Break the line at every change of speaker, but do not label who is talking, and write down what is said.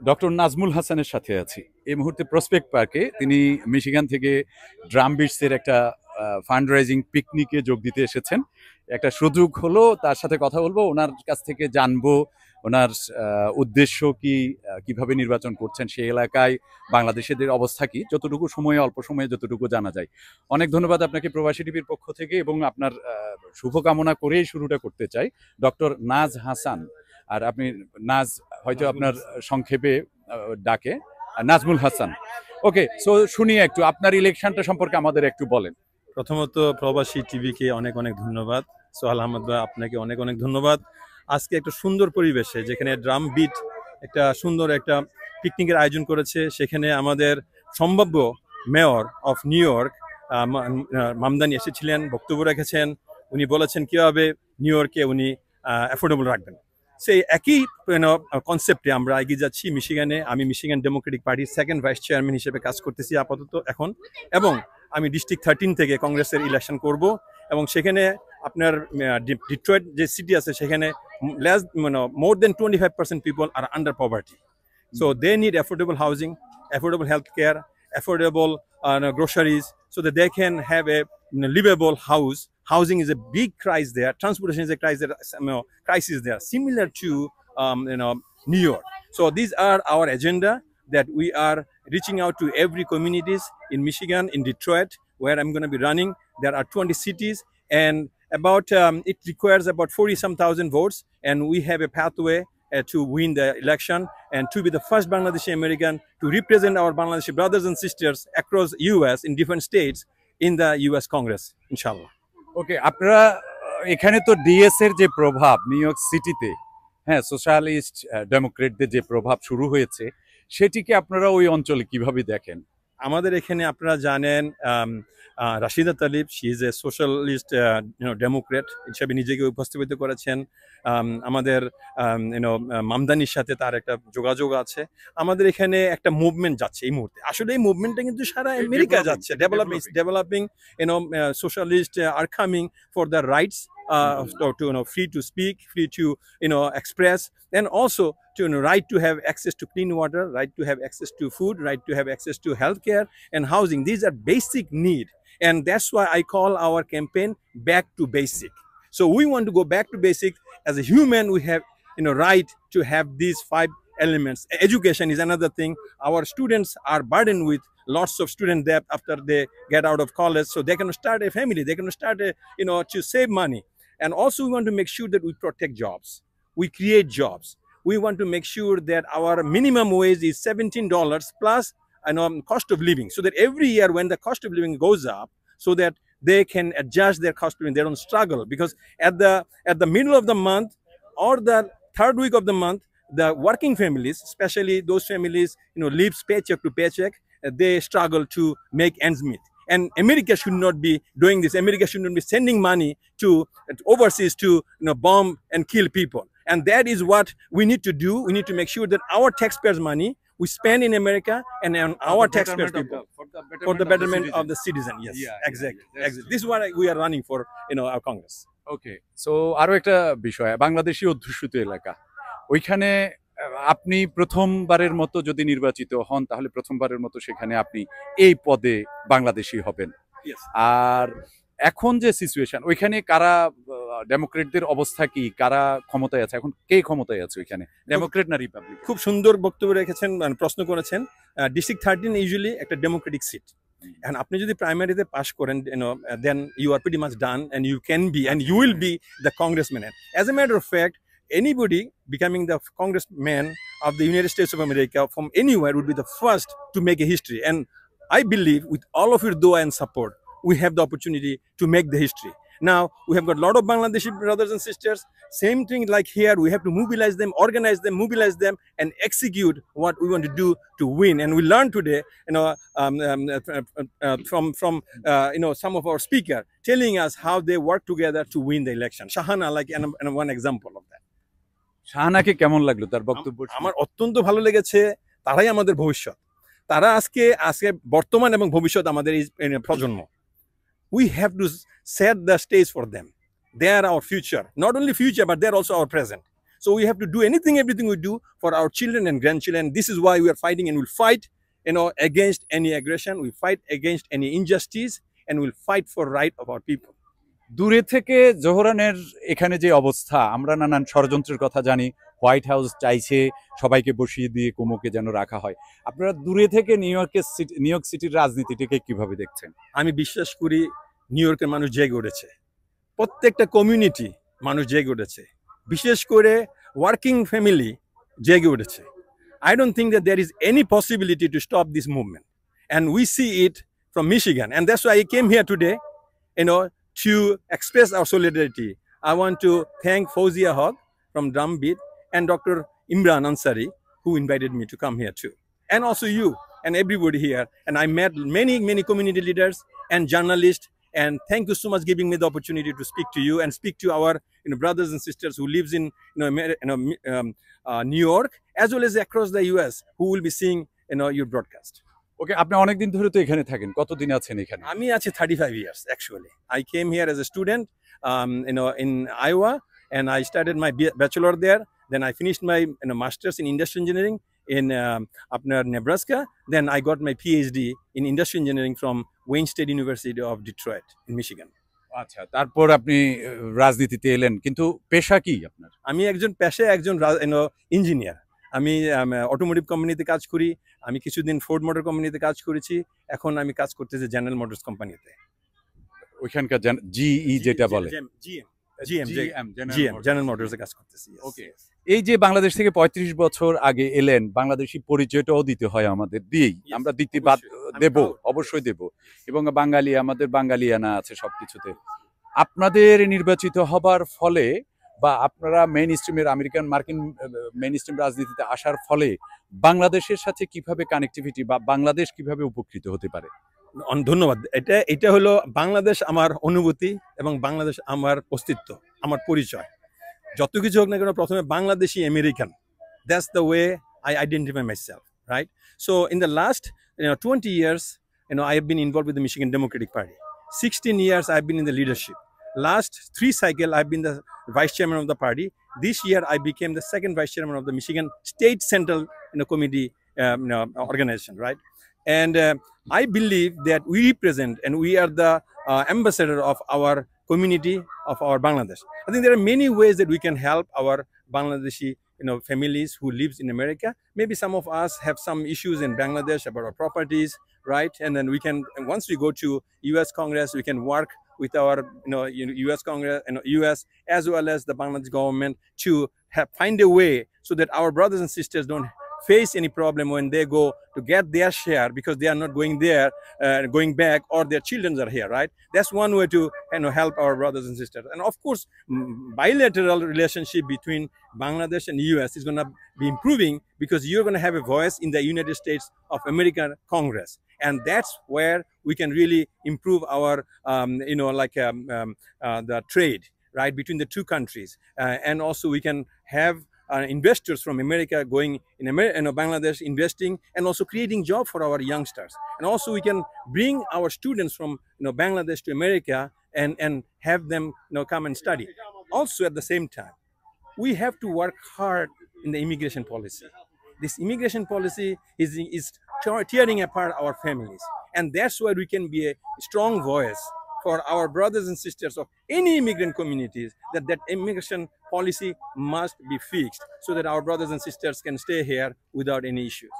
Doctor Nazmul হাসানের সাথে আছি এই মুহূর্তে প্রসপেক্ট পার্কে। তিনি মিশিগান থেকে ড্রাম বিটসের একটা ফান্ড রাইজিং পিকনিকে যোগ দিতে এসেছেন। একটা সুযোগ হলো তার সাথে কথা বলবো, ওনার কাছ থেকে জানবো ওনার উদ্দেশ্য কি, কিভাবে নির্বাচন করছেন, সেই এলাকায় বাংলাদেশিদের অবস্থা কি, যতটুকু সময়ে অল্প সময়ে যতটুকু জানা যায়। অনেক ধন্যবাদ আপনাকে প্রবাসী টিভির পক্ষ থেকে, এবং আপনার শুভকামনা করেই শুরুটা করতে চাই। ডক্টর নাজ হাসান, আর আপনি নাজ হয়তো আপনার সংক্ষেপে ডাকে নাজমুল হাসান। ওকে, সো শুনি একটু আপনার ইলেকশনটা সম্পর্কে আমাদের একটু বলেন।
প্রথমত প্রবাসী টিভিকে অনেক অনেক ধন্যবাদ। সোহাল আহমদ ভাই, আপনাকে অনেক অনেক ধন্যবাদ। আজকে একটা সুন্দর পরিবেশে, যেখানে ড্রাম বিট একটা সুন্দর একটা পিকনিকের আয়োজন করেছে, সেখানে আমাদের সম্ভাব্য mayor of new York Mamdani এসেছিলেন, বক্তব্য রেখেছেন। উনি বলেছেন কীভাবে নিউ ইয়র্কে উনি অ্যাফোর্ডেবল রাখবেন। সেই একই কনসেপ্টে আমরা এগিয়ে যাচ্ছি মিশিগানে। আমি মিশিগান ডেমোক্রেটিক পার্টির সেকেন্ড ভাইস চেয়ারম্যান হিসেবে কাজ করতেছি আপাতত এখন, এবং আমি ডিস্ট্রিক্ট 13 থেকে কংগ্রেসের ইলেকশন করব। এবং সেখানে আপনার ডিট্রয়েট যে সিটি আছে, সেখানে মোর দেন 25% পিপল আর under poverty. So they need affordable housing, affordable health care, affordable groceries, so that they can have a livable house. Housing is a big crisis there. Transportation is a crisis there, similar to New York. So these are our agenda, that we are reaching out to every communities in Michigan, in Detroit, where I'm going to be running. There are 20 cities, and about it requires about 40-some thousand votes, and we have a pathway to win the election and to be the first Bangladeshi American to represent our Bangladeshi brothers and sisters across US in different states in the US Congress, inshallah.
ওকে, আপনারা এখানে তো DS এর যে প্রভাব new York সিটিতে, হ্যাঁ, socialist ডেমোক্রেটদের যে প্রভাব শুরু হয়েছে, সেটিকে আপনারা ওই অঞ্চলে কিভাবে দেখেন?
আমাদের এখানে আপনারা জানেন Rashida Talib, she is a socialist Democrat হিসেবে নিজেকে উপস্থাপিত করেছেন। আমাদের মামদানির সাথে তার একটা যোগাযোগ আছে। আমাদের এখানে একটা মুভমেন্ট যাচ্ছে এই মুহূর্তে। আসলে এই মুভমেন্টটা কিন্তু সারা আমেরিকা যাচ্ছে। Developing socialists are coming for the rights to free to speak, free to express, and also to right to have access to clean water, right to have access to food, right to have access to healthcare and housing. These are basic need, and that's why I call our campaign Back to Basic. So we want to go back to basic. As a human, we have right to have these 5 elements. Education is another thing. Our students are burdened with lots of student debt after they get out of college, so they can start a family, they can start a to save money. And also we want to make sure that we protect jobs, we create jobs. We want to make sure that our minimum wage is $17 plus cost of living, so that every year when the cost of living goes up, so that they can adjust their cost of living, they don't struggle. Because at the middle of the month or the third week of the month, the working families, especially those families lives paycheck to paycheck, they struggle to make ends meet. And America should not be doing this. America should not be sending money to overseas to bomb and kill people. And that is what we need to do. We need to make sure that our taxpayers' money we spend in America and on our taxpayers' people for the betterment of the citizen. Yes, yeah, exactly. Yeah, exactly. This is what we are running for, our Congress.
Okay, so আরো একটা বিষয়, বাংলাদেশি অধ্যুষিত এলাকা, ওইখানে আপনি প্রথমবারের মতো যদি নির্বাচিত হন, তাহলে প্রথমবারের মতো সেখানে আপনি এই পদে বাংলাদেশি হবেন। আর এখন যে সিচুয়েশন, ওইখানে কারা ডেমোক্রেটদের অবস্থা কি, কারা ক্ষমতায় আছে, এখন কে ক্ষমতায় আছে ওইখানে, ডেমোক্রেট না রিপাবলিক?
খুব সুন্দর বক্তব্য রেখেছেন, প্রশ্ন করেছেন। ডিস্ট্রিক্ট 13 ইউজুয়ালি একটা ডেমোক্রেটিক সিট, and আপনি যদি প্রাইমারিতে পাস করেন, then you are pretty much done, and you can be and you will be the congressman. As a matter of fact, anybody becoming the congressman of the United States of America from anywhere would be the first to make a history. And I believe with all of your dua and support, we have the opportunity to make the history. Now we have got a lot of Bangladeshi brothers and sisters. Same thing like here, we have to mobilize them, organize them, mobilize them, and execute what we want to do to win. And we learned today, from some of our speaker telling us how they work together to win the election. Shahana, like one example of that.
শাহানাকে কেমন লাগলো তার বক্তব্য?
আমার অত্যন্ত ভালো লেগেছে। তারাই আমাদের ভবিষ্যৎ। তারা আজকে বর্তমান এবং ভবিষ্যৎ আমাদের এই প্রজন্ম। We have to set the stage for them. They are our future. Not only future, but they are also our present. So we have to do everything we do for our children and grandchildren. This is why we are fighting and will fight, against any aggression. We fight against any injustice, and we'll fight for right of our people.
দূরে থেকে জোহরানের এখানে যে অবস্থা, আমরা নানান ষড়যন্ত্রের কথা জানি। হোয়াইট হাউস চাইছে সবাইকে বসিয়ে দিয়ে কুমুকে যেন রাখা হয়। আপনারা দূরে থেকে নিউ ইয়র্ক সিটির রাজনীতিটাকে কিভাবে দেখছেন?
আমি বিশ্বাস করি নিউ ইয়র্কের মানুষ জেগে উঠেছে, প্রত্যেকটা কমিউনিটি মানুষ জেগে উঠেছে, বিশেষ করে ওয়ার্কিং ফ্যামিলি জেগে উঠেছে। I don't think that there is any possibility to stop this movement, and we see it from Michigan, and that's why I came here today, to express our solidarity. I want to thank Fauzia Haq from Drumbeat and Dr. Imran Ansari, who invited me to come here too, and also you and everybody here. And I met many community leaders and journalists, and thank you so much giving me the opportunity to speak to you and speak to our brothers and sisters who lives in New York, as well as across the US, who will be seeing your broadcast.
ওকে, আপনি অনেকদিন ধরে তো এখানে থাকেন, কতদিন আছেন এখানে?
আমি আছি 35 years actually. I came here as a student, in Iowa, and I started my bachelor there. Then I finished my master's in industrial engineering in Nebraska. Then I got my PhD in industrial engineering from Wayne State University of Detroit in Michigan.
আচ্ছা, তারপর আপনি রাজনীতিতে এলেন, কিন্তু পেশা কি আপনার?
আমি পেশায় একজন ইঞ্জিনিয়ার। আমি অটোমোটিভ কোম্পানিতে কাজ করি। আমি কিছুদিন ফোর্ড মোটর কোম্পানিতে কাজ করেছি। এখন আমি কাজ করতেছি জেনারেল মোটরস কোম্পানিতে।
ওইখানকার জিই যেটা বলে,
জিএম জেনারেল মোটরসে কাজ করতেছি।
ওকে, এই যে বাংলাদেশ থেকে 35 বছর আগে এলেন, বাংলাদেশি পরিচয়টাও দিতে হয় আমাদের, দিয়েই আমরা দিতে দেব, অবশ্যই দেব। এবং বাঙালি, আমাদের বাঙালিয়ানা আছে সবকিছুতে। আপনাদের নির্বাচিত হবার ফলে বা আপনারা মার্কিন মেইন স্ট্রিম রাজনীতিতে আসার ফলে বাংলাদেশের সাথে কিভাবে কানেক্টিভিটি বা বাংলাদেশ কিভাবে উপকৃত হতে পারে?
ধন্যবাদ। এটা হলো বাংলাদেশ আমার অনুভূতি এবং বাংলাদেশ আমার অস্তিত্ব, আমার পরিচয়। যত কিছু হোক না কেন, প্রথমে Bangladeshi American, that's the way I identify myself, right? So in the last 20 years, I have been involved with the Michigan Democratic Party. 16 years I have been in the leadership. Last 3 cycles I've been the vice chairman of the party. This year I became the second vice chairman of the Michigan State Central Committee organization, right? And I believe that we represent and we are the ambassador of our community, of our Bangladesh. I think there are many ways that we can help our Bangladeshi families who lives in America. Maybe some of us have some issues in Bangladesh about our properties, right? And then we can, once we go to US Congress, we can work with our US Congress and US as well as the Bangladesh government to find a way so that our brothers and sisters don't face any problem when they go to get their share, because they are not going there, going back, or their children are here, right? That's one way to help our brothers and sisters. And of course, bilateral relationship between Bangladesh and US is going to be improving, because you're going to have a voice in the United States of America Congress, and that's where we can really improve our the trade, right, between the two countries, and also we can have investors from America going in Bangladesh, investing, and also creating jobs for our youngsters. And also we can bring our students from Bangladesh to America and have them come and study. Also at the same time, we have to work hard in the immigration policy. This immigration policy is tearing apart our families, and that's why we can be a strong voice for our brothers and sisters of any immigrant communities, that immigration policy must be fixed so that our brothers and sisters can stay here without any issues.